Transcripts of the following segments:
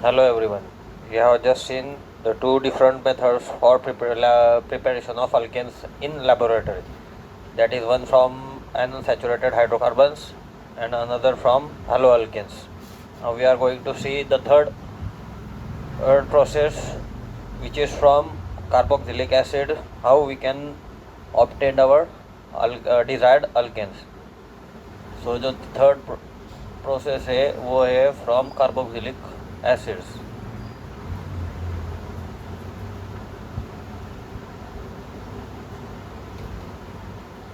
Hello everyone. We have just seen the two different methods for preparation of alkanes in laboratory. That is one from unsaturated hydrocarbons and another from haloalkanes. Now we are going to see the third process, which is from carboxylic acid, how we can obtain our desired alkanes. So जो third process है वो है from carboxylic acids.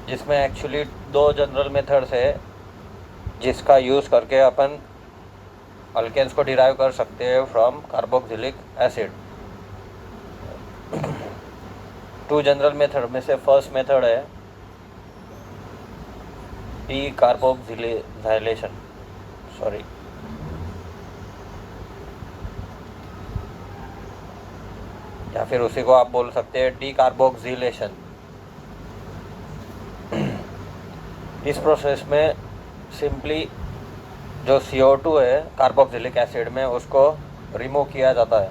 जिसमें actually दो general methods है जिसका use करके अपन alkanes को डिराइव कर सकते हैं from carboxylic acid. Two general method में से फर्स्ट मेथड है डी कार्बोक्सिलेशन, सॉरी, या फिर उसी को आप बोल सकते हैं डी कार्बोक्सिलेशन. इस प्रोसेस में सिंपली जो CO2 है कार्बोक्सिलिक एसिड में उसको रिमूव किया जाता है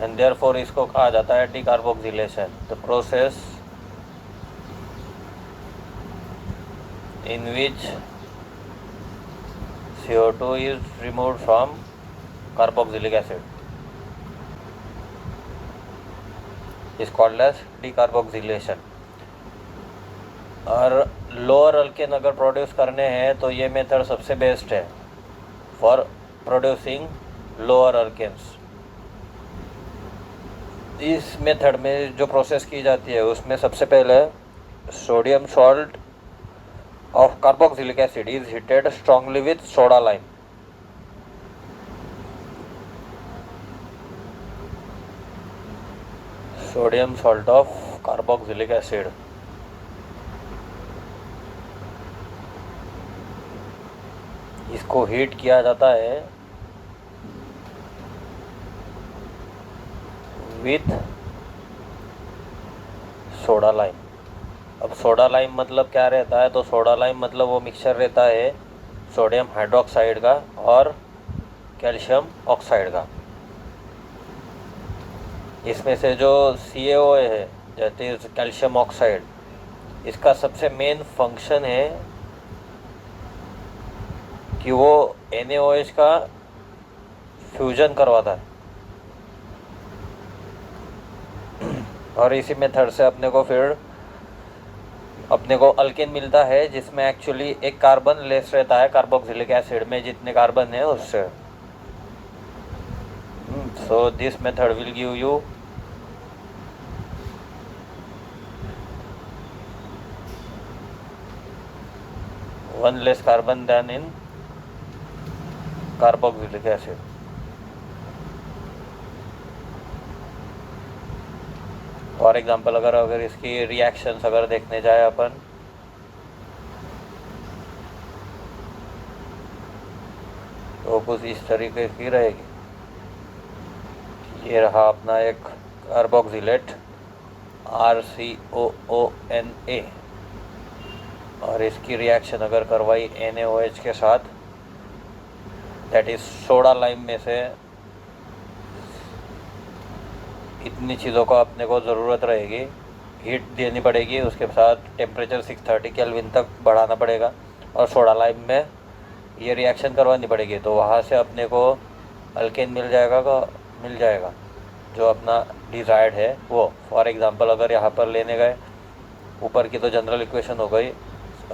एंड देयरफॉर इसको कहा जाता है D carboxylation. The process in which CO2 is removed from carboxylic acid is called as decarboxylation. और लोअर अल्केन अगर प्रोड्यूस करने हैं तो ये मेथड सबसे बेस्ट है फॉर प्रोड्यूसिंग लोअर अल्केन्स. इस मेथड में जो प्रोसेस की जाती है उसमें सबसे पहले sodium salt of carboxylic acid is heated strongly with soda lime. Sodium salt of carboxylic acid. इसको हीट किया जाता है विथ सोडा लाइम. अब सोडा लाइम मतलब क्या रहता है? तो सोडा लाइम मतलब वो मिक्सचर रहता है सोडियम हाइड्रोक्साइड का और कैल्शियम ऑक्साइड का. इसमें से जो CaO है दैट इज कैल्शियम ऑक्साइड, इसका सबसे मेन फंक्शन है कि वो NaOH का फ्यूजन करवाता है. और इसी मेथड से अपने को अल्केन मिलता है जिसमें एक्चुअली एक कार्बन लेस रहता है कार्बोक्सिलिक एसिड में जितने कार्बन है उससे. So this method will give you one less carbon than in carboxylic acid. For example अगर इसकी रिएक्शंस अगर देखने जाए अपन, तो कुछ इस तरीके की रहेगी. ये रहा अपना एक कार्बोक्सिलेट RCOONA और इसकी रिएक्शन अगर करवाई NaOH के साथ, दैट इज सोडा लाइम में से इतनी चीज़ों को अपने को ज़रूरत रहेगी. हीट देनी पड़ेगी, उसके साथ टेम्परेचर 630 केल्विन तक बढ़ाना पड़ेगा और सोडा लाइम में ये रिएक्शन करवानी पड़ेगी. तो वहाँ से अपने को अल्केन मिल जाएगा जो अपना डिज़ायर्ड है वो. फॉर एग्ज़ाम्पल अगर यहाँ पर लेने गए, ऊपर की तो जनरल इक्वेशन हो गई,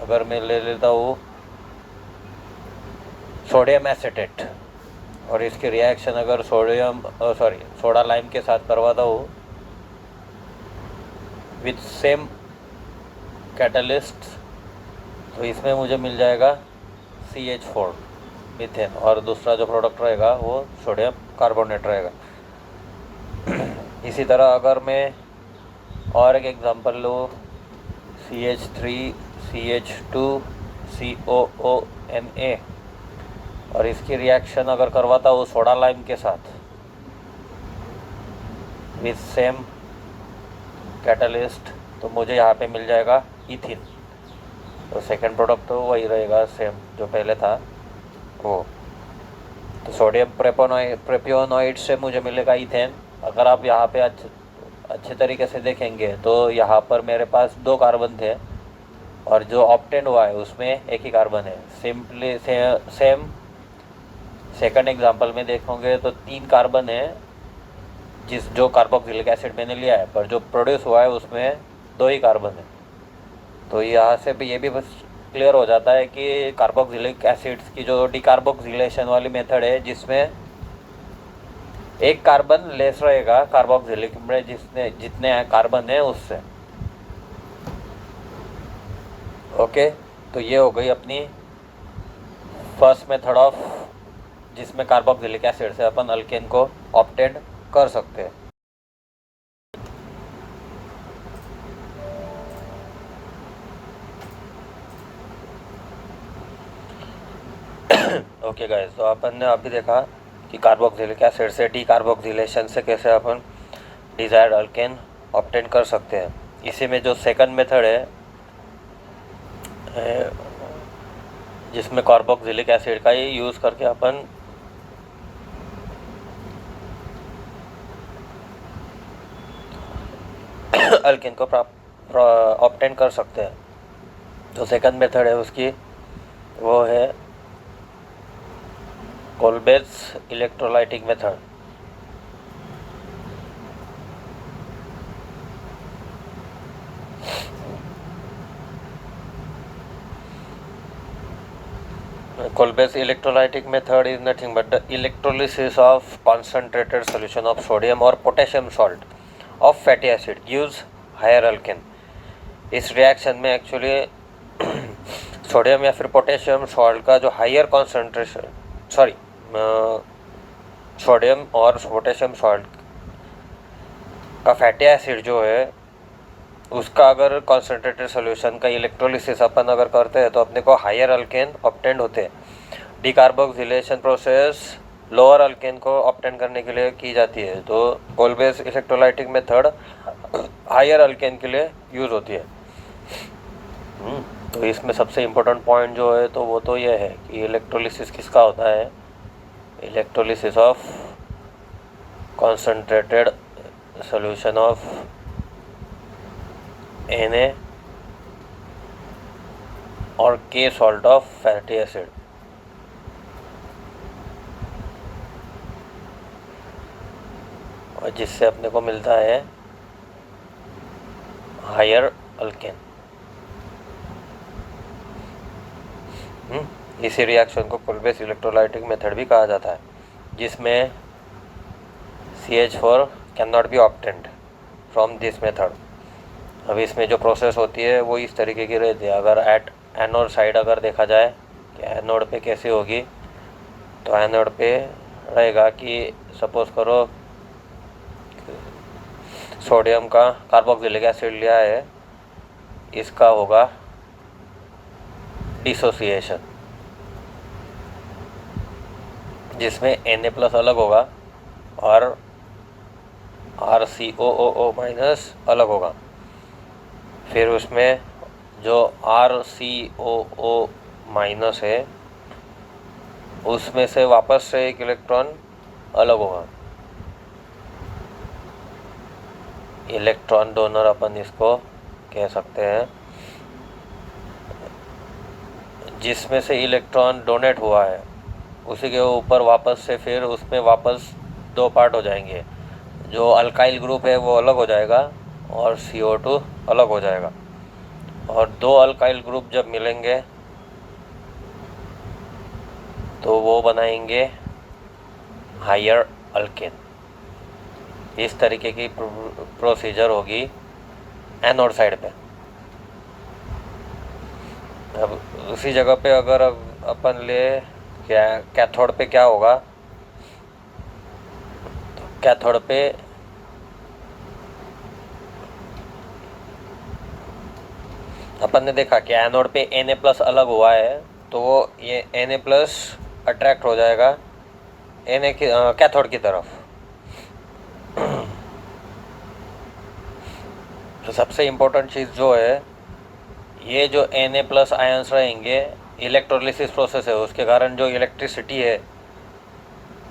अगर मैं ले लेता हूँ सोडियम एसीटेट और इसकी रिएक्शन अगर सोडा लाइम के साथ करवाता हूँ विथ सेम कैटलिस्ट, तो इसमें मुझे मिल जाएगा CH4 मीथेन और दूसरा जो प्रोडक्ट रहेगा वो सोडियम कार्बोनेट रहेगा. इसी तरह अगर मैं और एक एग्जांपल लूँ, CH3 CH2 COONA और इसकी रिएक्शन अगर करवाता हूँ सोडा लाइम के साथ विथ सेम कैटलिस्ट, तो मुझे यहाँ पे मिल जाएगा इथिन. तो सेकंड प्रोडक्ट तो वही रहेगा सेम जो पहले था वो. तो सोडियम प्रोपियोनॉइड से मुझे मिलेगा इथेन। अगर आप यहाँ पे अच्छे तरीके से देखेंगे तो यहाँ पर मेरे पास 2 कार्बन थे और जो ऑप्टेन हुआ है उसमें एक ही कार्बन है। सिंपली सेम सेकंड एग्जांपल में देखोगे तो 3 कार्बन है जो कार्बोक्सिलिक एसिड मैंने लिया है, पर जो प्रोड्यूस हुआ है उसमें 2 ही कार्बन है। तो यहाँ से भी ये भी बस क्लियर हो जाता है कि कार्बोक्सिलिक एसिड्स की जो डिकार्बोक्सिलेशन वाली मेथड है जिसमें एक कार्बन लेस रहेगा कार्बोक्सिलिक में जितने कार्बन है उससे। ओके, तो ये हो गई अपनी फर्स्ट मेथड ऑफ जिसमें कार्बोक्सिलिक एसिड से अपन अल्केन को ऑब्टेन कर सकते हैं। ओके गाइस, तो अपन ने अभी देखा कि कार्बोक्सिलिक एसिड से डीकार्बोक्सिलेशन से कैसे अपन डिजायर्ड अल्केन ऑब्टेन कर सकते हैं। इसी में जो सेकंड मेथड है जिसमें कार्बोक्सिलिक एसिड का ही यूज़ करके अपन अल्केन को ऑब्टेन कर सकते हैं। जो सेकंड मेथड है उसकी वो है Kolbe's electrolytic method. Kolbe's electrolytic method is nothing but the electrolysis of concentrated solution of sodium or potassium salt of fatty acid gives higher alkane। इस रिएक्शन में एक्चुअली सोडियम या फिर पोटेशियम सॉल्ट का जो हायर कॉन्सेंट्रेशन सोडियम और potassium salt का fatty acid जो है उसका अगर कॉन्सेंट्रेटेड सोल्यूशन का इलेक्ट्रोलिसिस अपन अगर करते हैं तो अपने को हायर अल्केन ऑब्टेन होते हैं। डिकार्बोक्सिलेशन प्रोसेस लोअर अल्केन को ऑब्टेन करने के लिए की जाती है। तो कोल्बेस इलेक्ट्रोलाइटिक मेथड हायर अल्केन के लिए यूज़ होती है। तो इसमें सबसे इम्पोर्टेंट पॉइंट जो है तो वो तो ये है कि इलेक्ट्रोलिसिस किसका होता है, electrolysis of concentrated solution of Na और K salt of fatty acid. और जिससे अपने को मिलता है हायर अल्केन। इसी रिएक्शन को कोल्बेस इलेक्ट्रोलाइटिक मेथड भी कहा जाता है, जिसमें CH4 can not be obtained from this method. अब इसमें जो प्रोसेस होती है वो इस तरीके की रहती है। अगर एट एनोड साइड अगर देखा जाए कि एनोड पे कैसी होगी, तो एनोड पे रहेगा कि सपोज करो सोडियम का कार्बोक्सिलिक एसिड लिया है, इसका होगा डिसोसिएशन जिसमें Na+ अलग होगा और RCOOO- अलग होगा। फिर उसमें जो RCOO- है उसमें से वापस से एक इलेक्ट्रॉन अलग होगा। इलेक्ट्रॉन डोनर अपन इसको कह सकते हैं। जिसमें से इलेक्ट्रॉन डोनेट हुआ है उसी के ऊपर वापस से फिर उसमें वापस 2 पार्ट हो जाएंगे। जो अल्काइल ग्रुप है वो अलग हो जाएगा और CO2 अलग हो जाएगा। और 2 अल्काइल ग्रुप जब मिलेंगे तो वो बनाएंगे हायर अल्केन। इस तरीके की प्रोसीजर होगी एनोड साइड पे। अब उसी जगह पे अगर अपन ले कैथोड पे क्या होगा, तो कैथोड पे अपन ने देखा कि एनोड पे Na+ अलग हुआ है, तो वो ये Na+ अट्रैक्ट हो जाएगा कैथोड की तरफ। तो सबसे इम्पोर्टेंट चीज़ जो है, ये जो Na+ आयंस रहेंगे, इलेक्ट्रोलिसिस प्रोसेस है उसके कारण जो इलेक्ट्रिसिटी है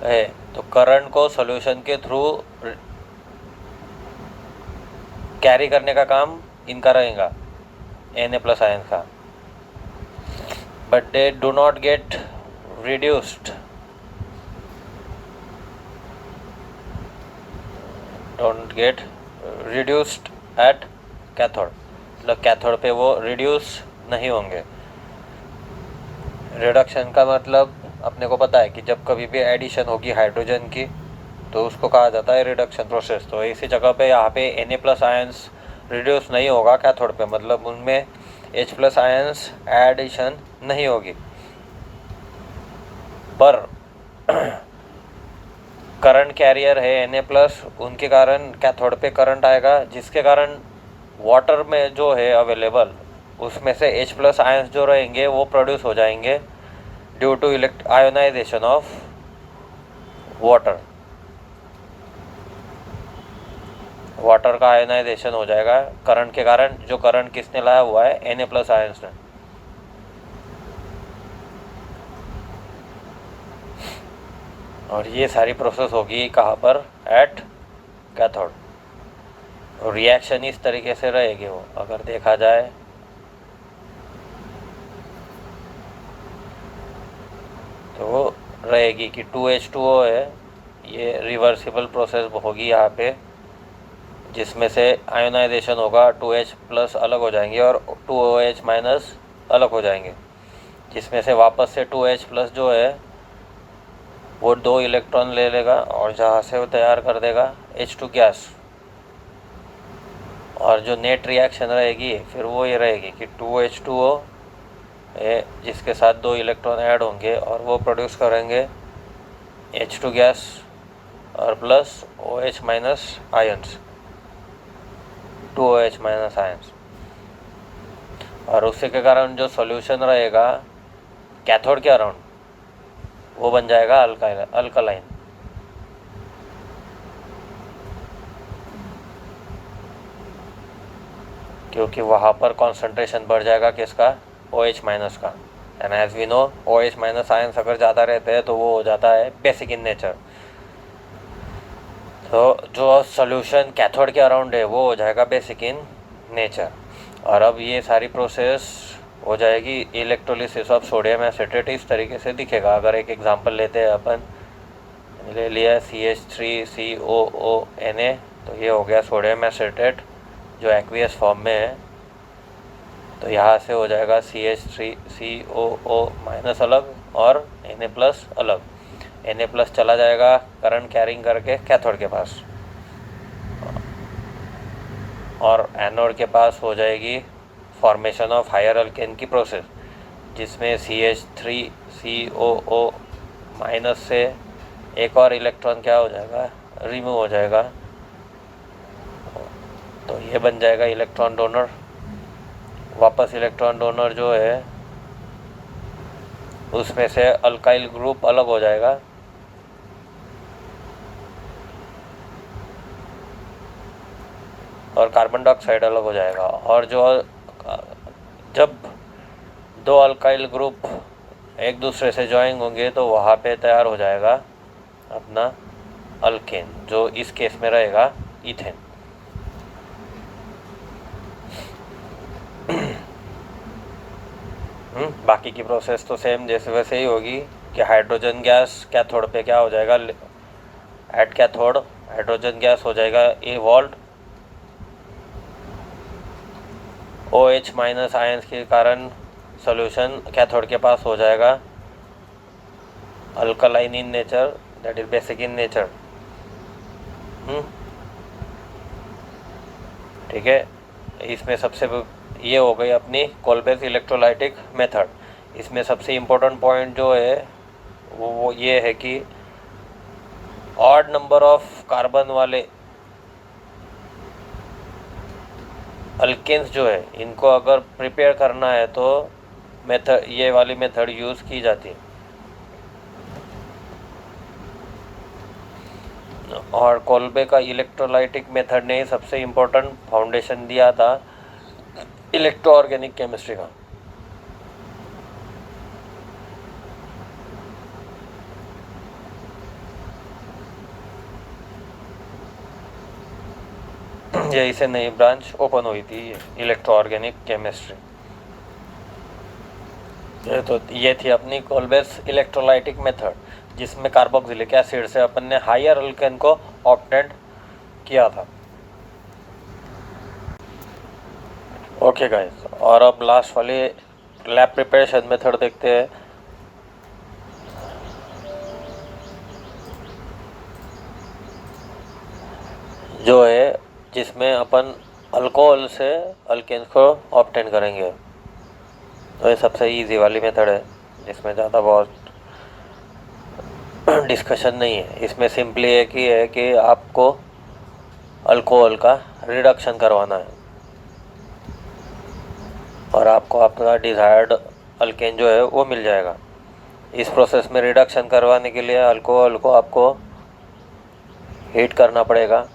है, तो करंट को सॉल्यूशन के थ्रू कैरी करने का काम इनका रहेगा, Na+ आयंस का, but they do not gate reduced, at cathode, मतलब कैथोड पे वो रिड्यूस नहीं होंगे। रिडक्शन का मतलब अपने को पता है कि जब कभी भी एडिशन होगी हाइड्रोजन की तो उसको कहा जाता है रिडक्शन प्रोसेस। तो इसी जगह पे यहाँ पे Na+ आयंस रिड्यूस नहीं होगा कैथोड पे, मतलब उनमें H+ आयंस एडिशन नहीं होगी, पर करंट कैरियर है Na+, उनके कारण कैथोड पे करंट आएगा, जिसके कारण वाटर में जो है अवेलेबल उसमें से H+ आयंस जो रहेंगे वो प्रोड्यूस हो जाएंगे due to ionization of water का आयोनाइजेशन हो जाएगा करंट के कारण, जो करंट किसने लाया हुआ है, Na+ आयंस ने। और ये सारी प्रोसेस होगी कहाँ पर, एट कैथोड। रिएक्शन इस तरीके से रहेगी वो, अगर देखा जाए तो रहेगी कि 2H2O है, ये रिवर्सिबल प्रोसेस होगी यहाँ पे, जिसमें से आयोनाइजेशन होगा, 2H+ अलग हो जाएंगे और 2OH- अलग हो जाएंगे, जिसमें से वापस से 2H+ जो है वो 2 इलेक्ट्रॉन ले लेगा और जहाँ से वो तैयार कर देगा H2 गैस। और जो नेट रिएक्शन रहेगी फिर वो ये रहेगी कि 2H2O जिसके साथ 2 इलेक्ट्रॉन ऐड होंगे और वो प्रोड्यूस करेंगे H2 गैस और plus OH- ions, 2OH- ions. और उसी के कारण जो सॉल्यूशन रहेगा कैथोड के अराउंड वो बन जाएगा अल्कालाइन। क्योंकि वहाँ पर कॉन्सेंट्रेशन बढ़ जाएगा किसका, OH- का। And as we know OH- ions अगर ज़्यादा रहते हैं तो वो हो जाता है बेसिक इन नेचर। तो जो सॉल्यूशन कैथोड के अराउंड है वो हो जाएगा बेसिक इन नेचर। और अब ये सारी प्रोसेस हो जाएगी इलेक्ट्रोलिसिस ऑफ सोडियम एसिटेट, इस तरीके से दिखेगा। अगर एक एग्जांपल लेते हैं अपन, ले लिया CH3COO Na, तो ये हो गया सोडियम एसिटेट जो एक्वियस फॉर्म में है। तो यहाँ से हो जाएगा CH3COO- अलग और Na+ अलग। Na+ चला जाएगा करंट कैरिंग करके कैथोड के पास, और एनोड के पास हो जाएगी फॉर्मेशन ऑफ हायर अल्केन की प्रोसेस, जिसमें CH3COO- से एक और इलेक्ट्रॉन क्या हो जाएगा, रिमूव हो जाएगा। तो ये बन जाएगा इलेक्ट्रॉन डोनर। वापस इलेक्ट्रॉन डोनर जो है उसमें से अल्काइल ग्रुप अलग हो जाएगा, और कार्बन डाइऑक्साइड अलग हो जाएगा। और जब 2 अल्काइल ग्रुप एक दूसरे से ज्वाइन होंगे तो वहाँ पे तैयार हो जाएगा अपना अल्केन, जो इस केस में रहेगा इथेन। बाकी की प्रोसेस तो सेम जैसे वैसे ही होगी कि हाइड्रोजन गैस कैथोड पे क्या हो जाएगा, एट कैथोड हाइड्रोजन गैस हो जाएगा इवॉल्व, OH- आयंस के कारण सॉल्यूशन कैथोड के पास हो जाएगा alkaline in nature, that is basic in nature. ठीक है, इसमें सबसे ये हो गई अपनी कोलबेस इलेक्ट्रोलाइटिक मेथड। इसमें सबसे इम्पोर्टेंट पॉइंट जो है वो ये है कि ऑड नंबर ऑफ कार्बन वाले अल्केन्स जो है इनको अगर प्रिपेयर करना है तो ये वाली मेथड यूज़ की जाती है। और कोल्बे का इलेक्ट्रोलाइटिक मेथड ने सबसे इम्पोर्टेंट फाउंडेशन दिया था इलेक्ट्रो ऑर्गेनिक केमिस्ट्री का। यही से नई ब्रांच ओपन हुई थी इलेक्ट्रो ऑर्गेनिक केमिस्ट्री। तो ये थी अपनी कोलबेस इलेक्ट्रोलाइटिक मेथड, जिसमें कार्बोक्सिलिक एसिड से अपन ने हायर अल्केन को ऑब्टेन किया था। ओके गाइस, और अब लास्ट वाली लैब प्रिपरेशन मेथड देखते हैं। जो है जिसमें अपन अल्कोहल से अल्केन्स को ऑब्टेन करेंगे। तो ये सबसे इजी वाली मेथड है, जिसमें ज़्यादा बहुत डिस्कशन नहीं है। इसमें सिंपली एक ही है कि आपको अल्कोहल का रिडक्शन करवाना है और आपको अपना डिज़ायर्ड अल्केन जो है वो मिल जाएगा। इस प्रोसेस में रिडक्शन करवाने के लिए अल्कोहल को आपको हीट करना पड़ेगा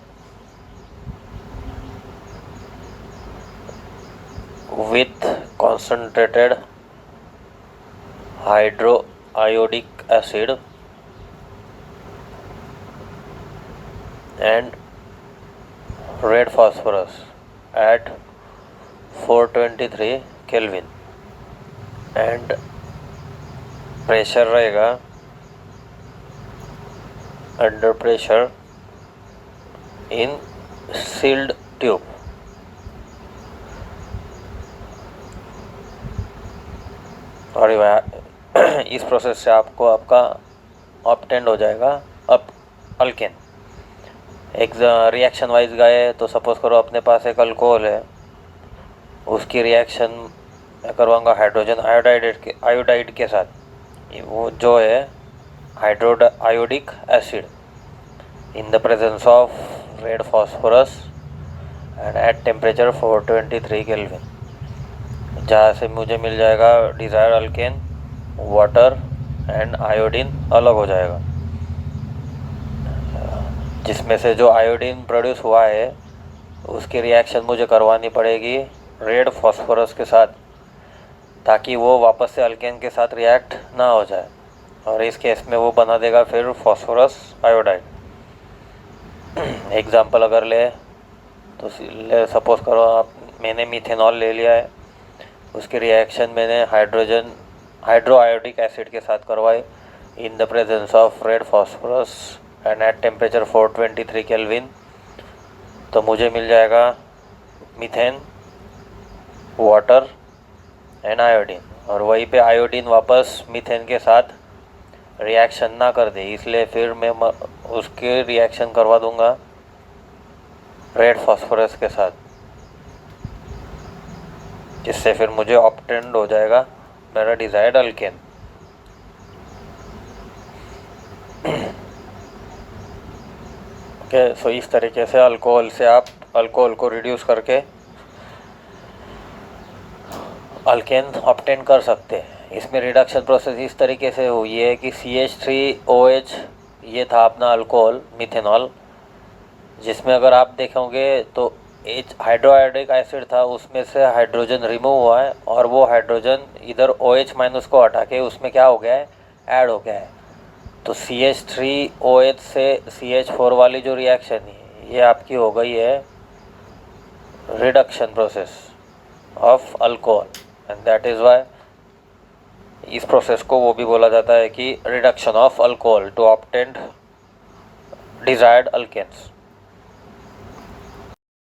with concentrated hydroiodic acid and red phosphorus at 423 Kelvin and pressure रहेगा under pressure in sealed tube। और इस प्रोसेस से आपको आपका ऑब्टेंड हो जाएगा अब अल्केन। एक रिएक्शन वाइज गए तो सपोज करो अपने पास एक अल्कोहल है, उसकी रिएक्शन मैं करवाऊँगा हाइड्रोजन आयोडाइड के साथ, वो जो है hydroiodic acid in the presence of red phosphorus and at temperature 423 kelvin, जहाँ से मुझे मिल जाएगा desire alkane, water and iodine अलग हो जाएगा। जिसमें से जो आयोडीन प्रोड्यूस हुआ है उसकी रिएक्शन मुझे करवानी पड़ेगी रेड फास्फोरस के साथ, ताकि वो वापस से अल्केन के साथ रिएक्ट ना हो जाए, और इस केस में वो बना देगा फिर फास्फोरस आयोडाइड। एग्जाम्पल अगर ले तो सपोज करो मैंने मीथेनॉल ले लिया है, उसकी रिएक्शन मैंने हाइड्रोआयोडिक एसिड के साथ करवाई in the presence of red phosphorus and at temperature 423 kelvin, तो मुझे मिल जाएगा मीथेन, वाटर एंड आयोडीन। और वहीं पे आयोडीन वापस मीथेन के साथ रिएक्शन ना कर दे, इसलिए फिर मैं उसके रिएक्शन करवा दूंगा रेड फास्फोरस के साथ, जिससे फिर मुझे ऑब्टेन्ड हो जाएगा मेरा डिज़ायर्ड अल्केन। ओके, सो इस तरीके से अल्कोहल से आप अल्कोहल को रिड्यूस करके अल्केन ऑब्टेन कर सकते हैं। इसमें रिडक्शन प्रोसेस इस तरीके से हुई है कि CH3OH ये था अपना अल्कोहल मीथेनॉल, जिसमें अगर आप देखोगे तो हाइड्रोआयोडिक एसिड था, उसमें से हाइड्रोजन रिमूव हुआ है और वो हाइड्रोजन इधर OH माइनस को हटा के उसमें क्या हो गया है, ऐड हो गया है। तो CH3OH से CH4 वाली जो रिएक्शन है ये आपकी हो गई है reduction process of alcohol, and that is why इस प्रोसेस को वो भी बोला जाता है कि reduction of alcohol to obtain desired alkanes.